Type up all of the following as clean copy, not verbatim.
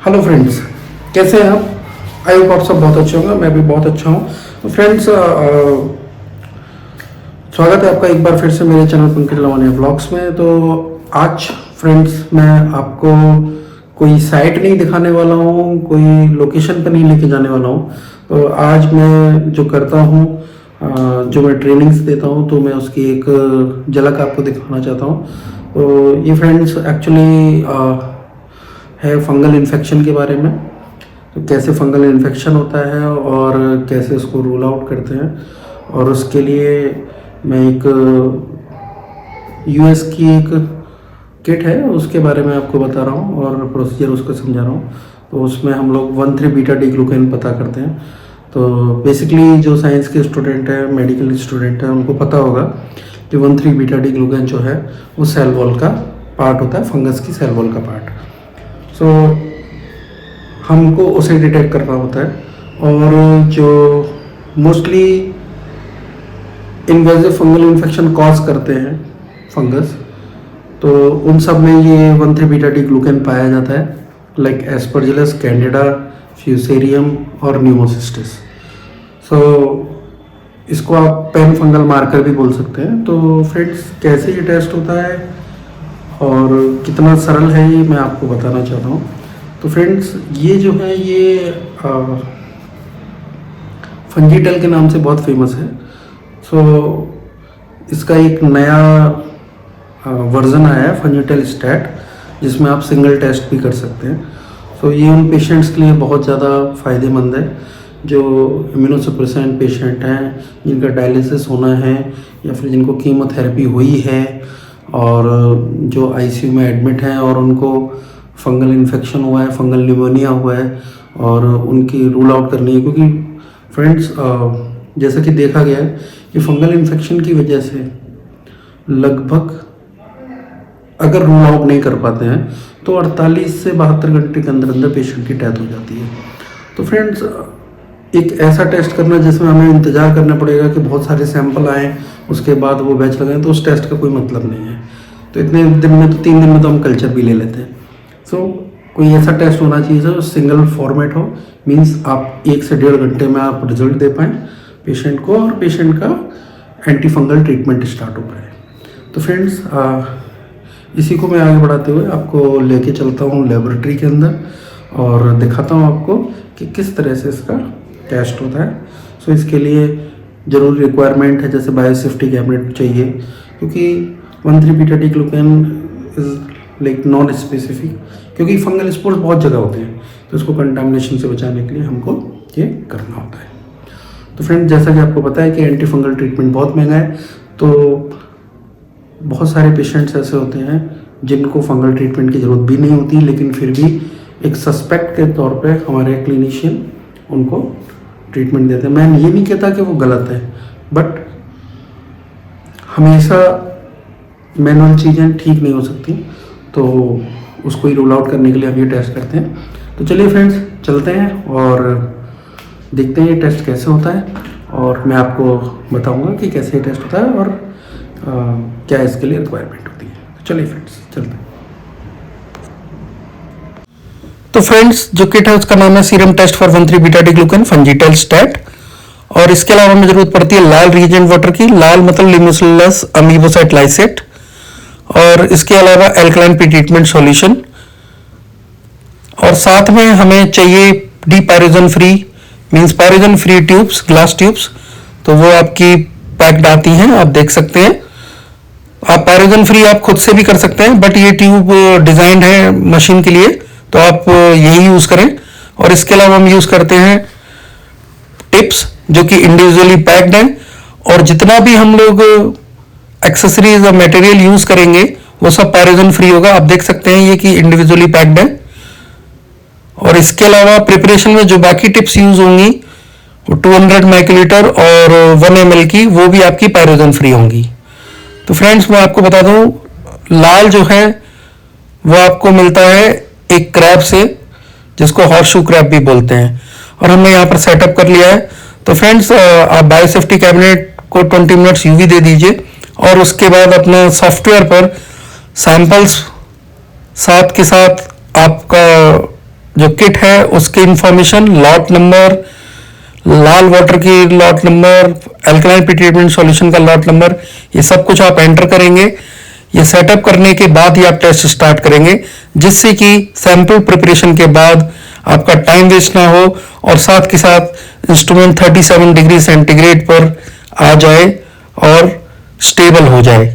Hello friends, कैसे हैं आप? आई होप आप सब बहुत अच्छे होंगे। मैं भी बहुत अच्छा हूँ। तो फ्रेंड्स, स्वागत है आपका एक बार फिर से मेरे चैनल पंकज लवानिया ब्लॉग्स में। तो आज फ्रेंड्स मैं आपको कोई साइट नहीं दिखाने वाला हूँ, कोई लोकेशन पर नहीं लेके जाने वाला हूँ। तो आज मैं जो करता हूँ, जो मैं ट्रेनिंग्स देता हूँ, तो मैं उसकी एक झलक आपको दिखाना चाहता हूँ। तो ये फ्रेंड्स एक्चुअली है फंगल इन्फेक्शन के बारे में। तो कैसे फंगल इन्फेक्शन होता है और कैसे उसको रूल आउट करते हैं, और उसके लिए मैं एक यूएस की एक किट है उसके बारे में आपको बता रहा हूँ और प्रोसीजर उसको समझा रहा हूँ। तो उसमें हम लोग 1,3 बीटा डी ग्लूकेन पता करते हैं। तो बेसिकली जो साइंस के स्टूडेंट हैं, मेडिकल स्टूडेंट हैं, उनको पता होगा कि 1,3 बीटा डी ग्लूकेन जो है वो सेल वॉल का पार्ट होता है, फंगस की सेल वॉल का पार्ट। सो हमको उसे डिटेक्ट करना होता है। और जो mostly invasive fungal infection cause करते हैं फंगस, तो उन सब में ये 1,3 बीटा डी ग्लूकेन पाया जाता है, लाइक एस्परजिलस, कैंडिडा, फ्यूसेरियम और न्यूमोसिस्टिस। सो इसको आप पैन फंगल मार्कर भी बोल सकते हैं। तो फ्रेंड्स, कैसे ये टेस्ट होता है और कितना सरल है ये मैं आपको बताना चाहता हूँ। तो फ्रेंड्स, ये जो है ये फंजीटेल के नाम से बहुत फेमस है। सो इसका एक नया वर्जन आया है, फंजीटेल स्टैट, जिसमें आप सिंगल टेस्ट भी कर सकते हैं। सो ये उन पेशेंट्स के लिए बहुत ज़्यादा फ़ायदेमंद है जो इम्यूनोसप्रेसेंट पेशेंट हैं, जिनका डायलिसिस होना है या फिर जिनको कीमोथेरेपी हुई है और जो आईसीयू में एडमिट हैं और उनको फंगल इन्फेक्शन हुआ है, फंगल न्यूमोनिया हुआ है और उनकी रूल आउट करनी है। क्योंकि फ्रेंड्स, जैसा कि देखा गया है कि फंगल इन्फेक्शन की वजह से लगभग अगर रूल आउट नहीं कर पाते हैं तो 48 से 72 घंटे के अंदर अंदर पेशेंट की डेथ हो जाती है। तो फ्रेंड्स, एक ऐसा टेस्ट करना जिसमें हमें इंतज़ार करना पड़ेगा कि बहुत सारे सैंपल आएँ, उसके बाद वो बैच लगाएं, तो उस टेस्ट का कोई मतलब नहीं है। तो इतने दिन में तो 3 दिन में तो हम कल्चर भी ले लेते हैं। सो कोई ऐसा टेस्ट होना चाहिए जो सिंगल फॉर्मेट हो, मींस आप 1 से 1.5 घंटे में आप रिजल्ट दे पाएँ पेशेंट को और पेशेंट का एंटी फंगल ट्रीटमेंट स्टार्ट हो पाए। तो फ्रेंड्स, इसी को मैं आगे बढ़ाते हुए आपको लेके चलता हूँ लेबोरेटरी के अंदर और दिखाता हूँ आपको कि किस तरह से इसका टेस्ट होता है। सो इसके लिए ज़रूरी रिक्वायरमेंट है, जैसे बायोसेफ्टी कैबिनेट चाहिए, क्योंकि 1,3 beta D glucan is like non specific, क्योंकि फंगल स्पोर्स बहुत जगह होते हैं, तो इसको कंटामिनेशन से बचाने के लिए हमको ये करना होता है। तो फ्रेंड, जैसा कि आपको पता है कि एंटी फंगल ट्रीटमेंट बहुत महंगा है, तो बहुत सारे पेशेंट्स ऐसे होते हैं जिनको फंगल ट्रीटमेंट की ज़रूरत भी नहीं होती, लेकिन फिर भी एक सस्पेक्ट के तौर पे हमारे क्लिनिशियन उनको ट्रीटमेंट देते हैं। मैं ये नहीं कहता कि वो गलत है, बट हमेशा मैनुअल चीज़ें ठीक नहीं हो सकती, तो उसको ही रूल आउट करने के लिए हम ये टेस्ट करते हैं। तो चलिए फ्रेंड्स, चलते हैं और देखते हैं ये टेस्ट कैसे होता है, और मैं आपको बताऊंगा कि कैसे ये टेस्ट होता है और क्या इसके लिए रिक्वायरमेंट होती है। तो चलिए फ्रेंड्स, चलते हैं। तो फ्रेंड्स, जो किट है उसका नाम है serum test for 1,3 beta D glucan Fungitell stat. और इसके अलावा हमें जरूरत पड़ती है लाल रिएजेंट वाटर की। लाल मतलब लिमोसिलस अमीबोसाइट लाइसेट, और इसके अलावा एल्कलाइन प्रीट्रीटमेंट सॉल्यूशन, और साथ में हमें चाहिए D pyrogen free, means pyrogen free tubes, glass tubes. तो वो आपकी पैक्ड आती हैं, आप देख सकते हैं। आप पायरोजन फ्री आप खुद से भी कर सकते हैं, बट ये ट्यूब डिजाइंड है मशीन के लिए, तो आप यही यूज करें। और इसके अलावा हम यूज करते हैं टिप्स जो कि इंडिविजुअली पैक्ड हैं, और जितना भी हम लोग एक्सेसरीज और मटेरियल यूज करेंगे वो सब पायरोजन फ्री होगा। आप देख सकते हैं ये कि इंडिविजुअली पैक्ड है। और इसके अलावा प्रिपरेशन में जो बाकी टिप्स यूज होंगी वो 200 माइक्रोलीटर और 1 ml की, वो भी आपकी पायरोजन फ्री होंगी। तो फ्रेंड्स, मैं आपको बता दूं, लाल जो है वो आपको मिलता है एक क्रैब से, जिसको हॉर्सशू क्रैब भी बोलते हैं, और हमने यहाँ पर सेटअप कर लिया है। तो फ्रेंड्स, आप बायोसेफ्टी कैबिनेट को 20 मिनट्स यूवी दे दीजिए, और उसके बाद अपने सॉफ्टवेयर पर सैंपल्स साथ के साथ आपका जो किट है उसकी इंफॉर्मेशन, लॉट नंबर, लाल वाटर की lot number, alkaline pretreatment solution का लॉट नंबर, ये सब कुछ आप एंटर करेंगे। ये सेटअप करने के बाद ही आप टेस्ट स्टार्ट करेंगे, जिससे कि सैंपल प्रिपरेशन के बाद आपका टाइम वेस्ट ना हो और साथ के साथ इंस्ट्रूमेंट 37 डिग्री सेंटीग्रेड पर आ जाए और स्टेबल हो जाए।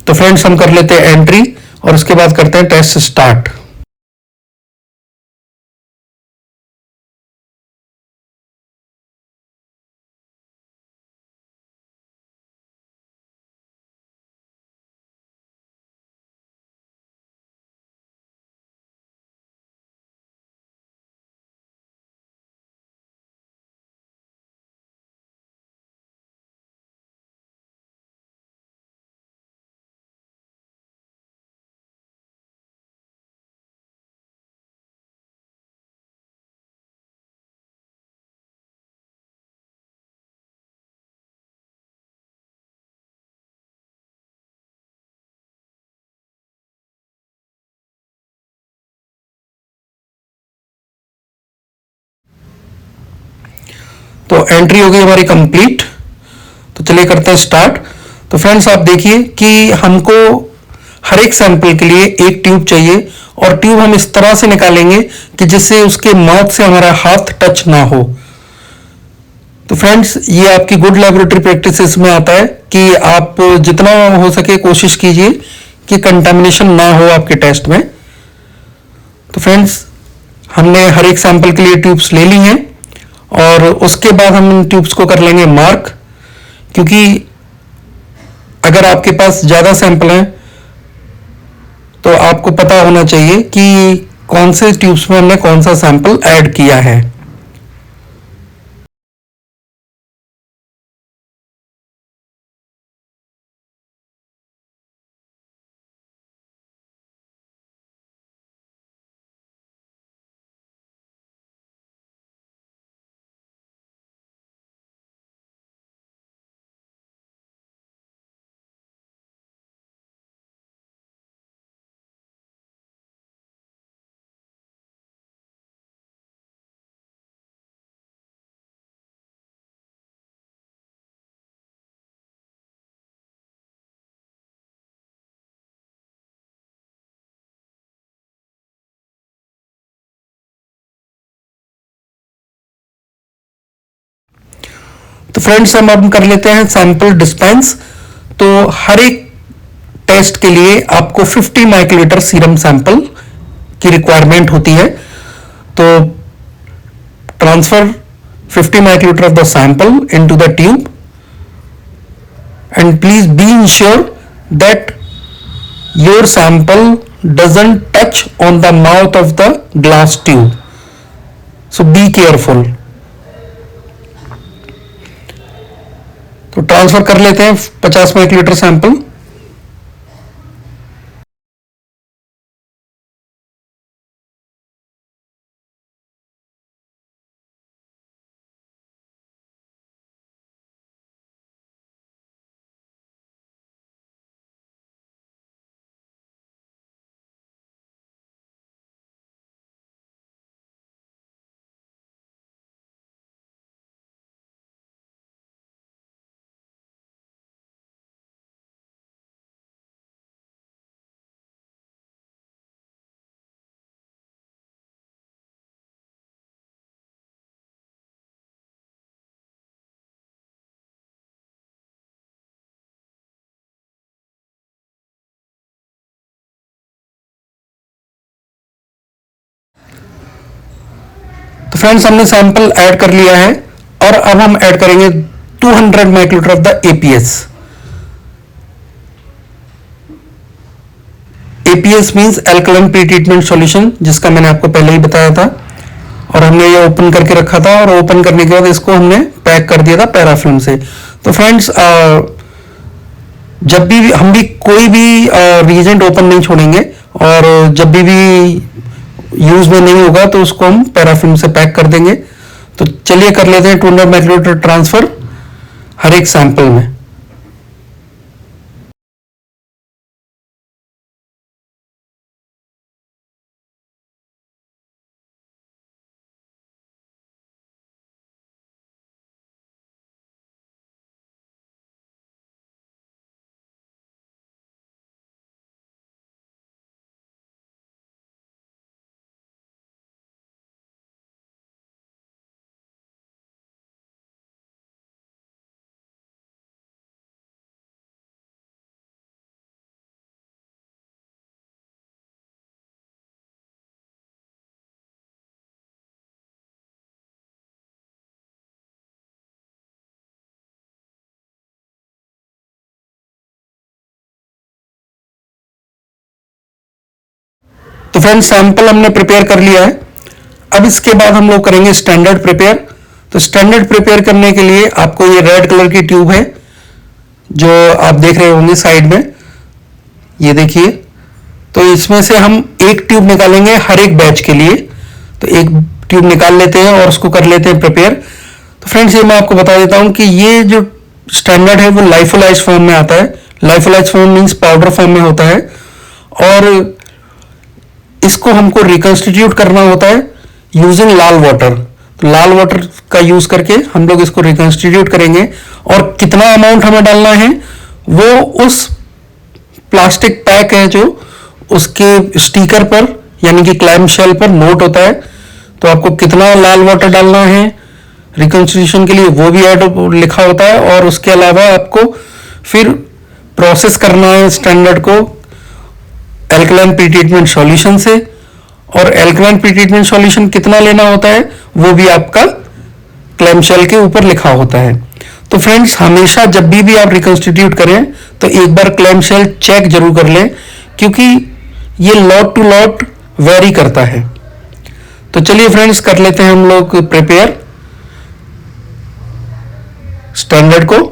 तो फ्रेंड्स, हम कर लेते हैं एंट्री और उसके बाद करते हैं टेस्ट स्टार्ट। तो एंट्री हो गई हमारी कंप्लीट। तो चलिए करते हैं स्टार्ट। तो फ्रेंड्स, आप देखिए कि हमको हर एक सैंपल के लिए एक ट्यूब चाहिए और ट्यूब हम इस तरह से निकालेंगे कि जिससे उसके माउथ से हमारा हाथ टच ना हो। तो फ्रेंड्स, ये आपकी गुड लेबोरेटरी प्रैक्टिसेस में आता है कि आप जितना हो सके कोशिश कीजिए कि कंटामिनेशन ना हो आपके टेस्ट में। तो फ्रेंड्स, हमने हर एक सैंपल के लिए ट्यूब्स ले ली हैं और उसके बाद हम इन ट्यूब्स को कर लेंगे मार्क, क्योंकि अगर आपके पास ज़्यादा सैंपल हैं तो आपको पता होना चाहिए कि कौन से ट्यूब्स में हमने कौन सा सैंपल ऐड किया है। तो फ्रेंड्स, हम अब कर लेते हैं सैंपल डिस्पेंस। तो हर एक टेस्ट के लिए आपको 50 माइक्रोलीटर सीरम सैंपल की रिक्वायरमेंट होती है। तो transfer 50 microliter of the sample into the tube, and please be sure that your sample doesn't touch on the mouth of the glass tube, so be careful. तो transfer कर लेते हैं 50 microlitre sample. तो friends, हमने sample add कर लिया है और अब हम ऐड करेंगे 200 microlitre of the APS. APS means alkaline pre treatment solution, जिसका मैंने आपको पहले ही बताया था। और हमने ये ओपन करके रखा था और ओपन करने के बाद इसको हमने पैक कर दिया था पैराफिल्म से। तो फ्रेंड्स, जब भी हम भी कोई भी रिएजेंट ओपन नहीं छोड़ेंगे और जब भी यूज में नहीं होगा तो उसको हम पैराफिल्म से पैक कर देंगे। तो चलिए कर लेते हैं 200 माइक्रोलीटर ट्रांसफर हर एक सैंपल में। तो फ्रेंड्स सैंपल हमने प्रिपेयर कर लिया है। अब इसके बाद हम लोग करेंगे स्टैंडर्ड प्रिपेयर। तो स्टैंडर्ड प्रिपेयर करने के लिए आपको ये रेड कलर की ट्यूब है जो आप देख रहे होंगे साइड में, ये देखिए। तो इसमें से हम एक ट्यूब निकालेंगे हर एक बैच के लिए। तो एक ट्यूब निकाल लेते हैं और उसको कर लेते हैं प्रिपेयर। तो फ्रेंड्स ये मैं आपको बता देता हूं कि ये जो स्टैंडर्ड है वो लाइफोलाइज फॉर्म में आता है। लाइफोलाइज फॉर्म मीन्स पाउडर फॉर्म में होता है, और इसको हमको रिकंस्टिट्यूट करना होता है यूजिंग लाल वाटर। तो लाल वाटर का यूज करके हम लोग इसको रिकंस्टिट्यूट करेंगे, और कितना अमाउंट हमें डालना है वो उस प्लास्टिक पैक है जो उसके स्टिकर पर यानी कि क्लैम शेल पर नोट होता है। तो आपको कितना लाल वाटर डालना है रिकंस्टिट्यूशन के लिए वो भी ऐड लिखा होता है, और उसके अलावा आपको फिर प्रोसेस करना है स्टैंडर्ड को एल्कलाइन प्री ट्रीटमेंट सॉल्यूशन से, और एल्कलाइन प्री ट्रीटमेंट सॉल्यूशन कितना लेना होता है वो भी आपका क्लैम शेल के ऊपर लिखा होता है। तो फ्रेंड्स हमेशा जब भी आप रिकंस्टिट्यूट करें तो एक बार क्लैम शेल चेक जरूर कर लें, क्योंकि ये लॉट टू लॉट वेरी करता है। तो चलिए फ्रेंड्स कर लेते हैं हम लोग प्रिपेयर स्टैंडर्ड को।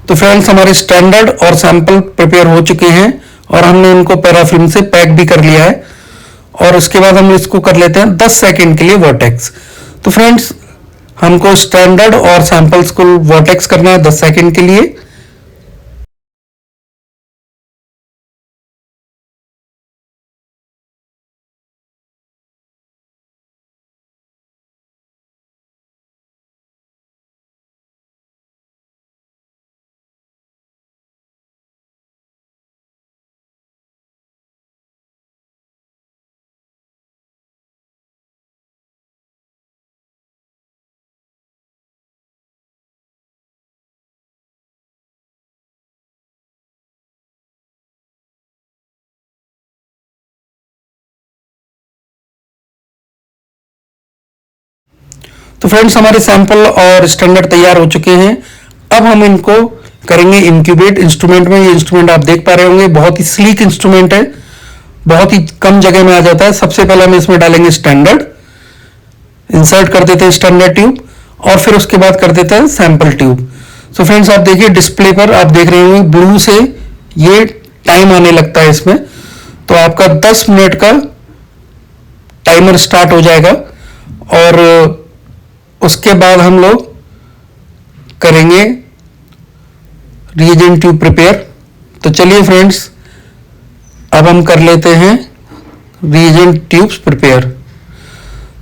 तो फ्रेंड्स हमारे स्टैंडर्ड और सैंपल प्रिपेयर हो चुके हैं, और हमने इनको पैराफिल्म से पैक भी कर लिया है। और उसके बाद हम इसको कर लेते हैं 10 सेकंड के लिए वर्टेक्स। तो फ्रेंड्स हमको स्टैंडर्ड और सैंपल्स को वर्टेक्स करना है 10 सेकंड के लिए। तो फ्रेंड्स हमारे सैंपल और स्टैंडर्ड तैयार हो चुके हैं। अब हम इनको करेंगे इंक्यूबेट इंस्ट्रूमेंट में। ये इंस्ट्रूमेंट आप देख पा रहे होंगे, बहुत ही स्लीक इंस्ट्रूमेंट है, बहुत ही कम जगह में आ जाता है। सबसे पहले हम इसमें डालेंगे स्टैंडर्ड, इंसर्ट कर देते हैं स्टैंडर्ड ट्यूब, और फिर उसके बाद कर देते हैं सैंपल ट्यूब। सो फ्रेंड्स आप देखिए डिस्प्ले पर आप देख रहे होंगे ब्लू से ये टाइम आने लगता है इसमें। तो आपका 10 मिनट का टाइमर स्टार्ट हो जाएगा, और उसके बाद हम लोग करेंगे रिएजेंट ट्यूब प्रिपेयर। तो चलिए फ्रेंड्स अब हम कर लेते हैं रिएजेंट ट्यूब्स प्रिपेयर।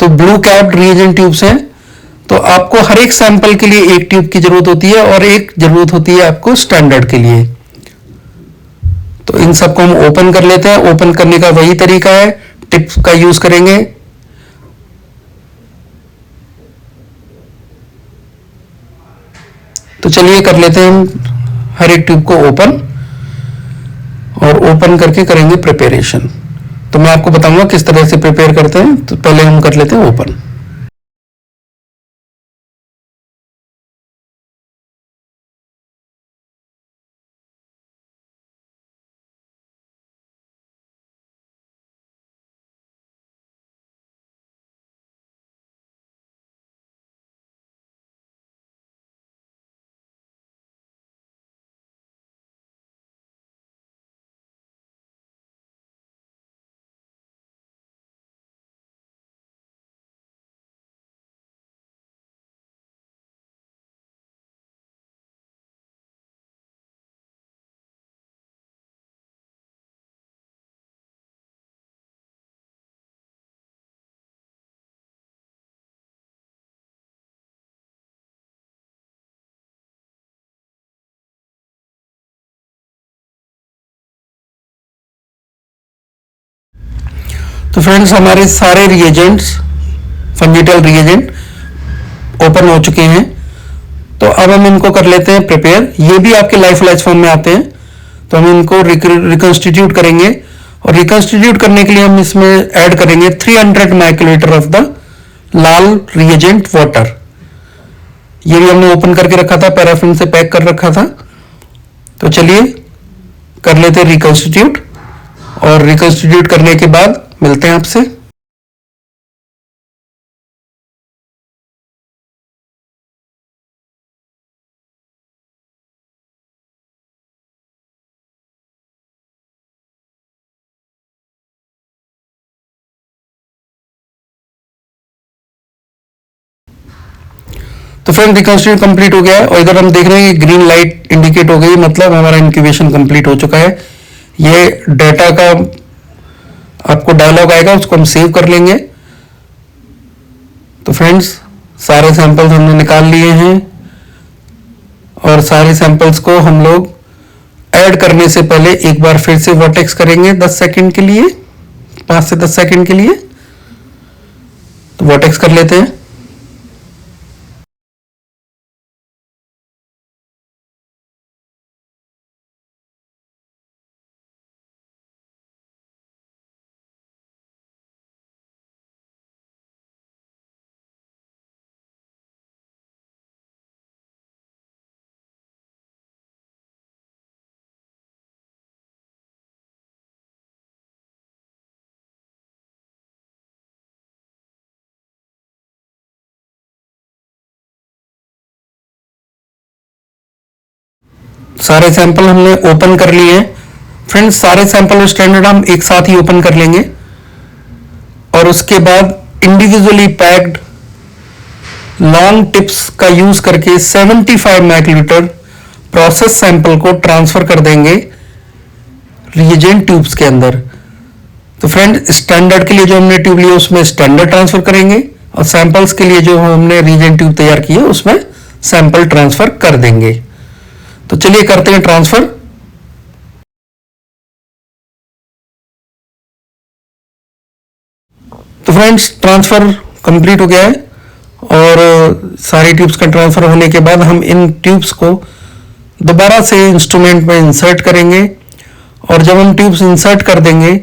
तो ब्लू कैप्ड रिएजेंट ट्यूब्स हैं। तो आपको हर एक सैंपल के लिए एक ट्यूब की जरूरत होती है, और एक जरूरत होती है आपको स्टैंडर्ड के लिए। तो इन सबको हम ओपन कर लेते हैं। ओपन करने का वही तरीका है, टिप्स का यूज करेंगे। तो चलिए कर लेते हैं हम हर एक ट्यूब को ओपन, और ओपन करके करेंगे प्रिपरेशन। तो मैं आपको बताऊंगा किस तरह से प्रिपेयर करते हैं। तो पहले हम कर लेते हैं ओपन। तो फ्रेंड्स हमारे सारे रिएजेंट्स, फंजिटल रिएजेंट ओपन हो चुके हैं। तो अब हम इनको कर लेते हैं प्रिपेयर। ये भी आपके लाइफोलाइज फॉर्म में आते हैं, तो हम इनको रिकंस्टिट्यूट करेंगे। और रिकंस्टिट्यूट करने के लिए हम इसमें ऐड करेंगे 300 microlitre of the Lal reagent water. ये भी हमने ओपन करके रखा था, पैराफिन से पैक कर रखा था। तो चलिए कर लेते हैं रिकंस्टिट्यूट, और रिकंस्टिट्यूट करने के बाद मिलते हैं आपसे। तो फ्रेंड रिकंस्ट्रक्ट कंप्लीट हो गया है, और इधर हम देख रहे हैं कि ग्रीन लाइट इंडिकेट हो गई, मतलब हमारा इंक्यूबेशन कंप्लीट हो चुका है। ये डाटा का आपको डायलॉग आएगा, उसको हम सेव कर लेंगे। तो फ्रेंड्स सारे सैंपल्स हमने निकाल लिए हैं, और सारे सैंपल्स को हम लोग ऐड करने से पहले एक बार फिर से वर्टेक्स करेंगे 10 सेकंड के लिए, 5 से 10 सेकंड के लिए। तो वर्टेक्स कर लेते हैं। सारे सैंपल हमने ओपन कर लिए हैं। फ्रेंड्स सारे सैंपल और स्टैंडर्ड हम एक साथ ही ओपन कर लेंगे, और उसके बाद इंडिविजुअली पैक्ड लॉन्ग टिप्स का यूज करके 75 माइक्रोलीटर प्रोसेस सैंपल को ट्रांसफर कर देंगे रिएजेंट ट्यूब्स के अंदर। तो फ्रेंड स्टैंडर्ड के लिए जो हमने ट्यूब लिया उसमें स्टैंडर्ड ट्रांसफर करेंगे, और सैंपल्स के लिए जो हमने रिएजेंट ट्यूब तैयार किए उसमें सैंपल ट्रांसफर कर देंगे। तो चलिए करते हैं ट्रांसफर। तो फ्रेंड्स ट्रांसफर कंप्लीट हो गया है, और सारी ट्यूब्स का ट्रांसफर होने के बाद हम इन ट्यूब्स को दोबारा से इंस्ट्रूमेंट में इंसर्ट करेंगे। और जब हम ट्यूब्स इंसर्ट कर देंगे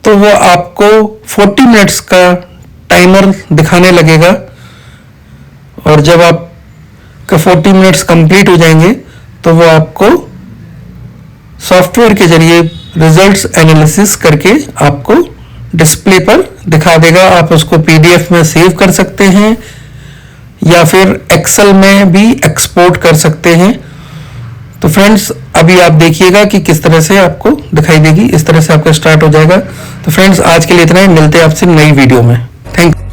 तो वो आपको 40 मिनट्स का टाइमर दिखाने लगेगा, और जब आपका 40 मिनट्स कंप्लीट हो जाएंगे तो वो आपको सॉफ्टवेयर के जरिए रिजल्ट्स एनालिसिस करके आपको डिस्प्ले पर दिखा देगा। आप उसको पीडीएफ में सेव कर सकते हैं, या फिर एक्सेल में भी एक्सपोर्ट कर सकते हैं। तो फ्रेंड्स अभी आप देखिएगा कि किस तरह से आपको दिखाई देगी, इस तरह से आपका स्टार्ट हो जाएगा। तो फ्रेंड्स आज के लिए इतना ही, मिलते हैं आपसे नई वीडियो में। Thank you.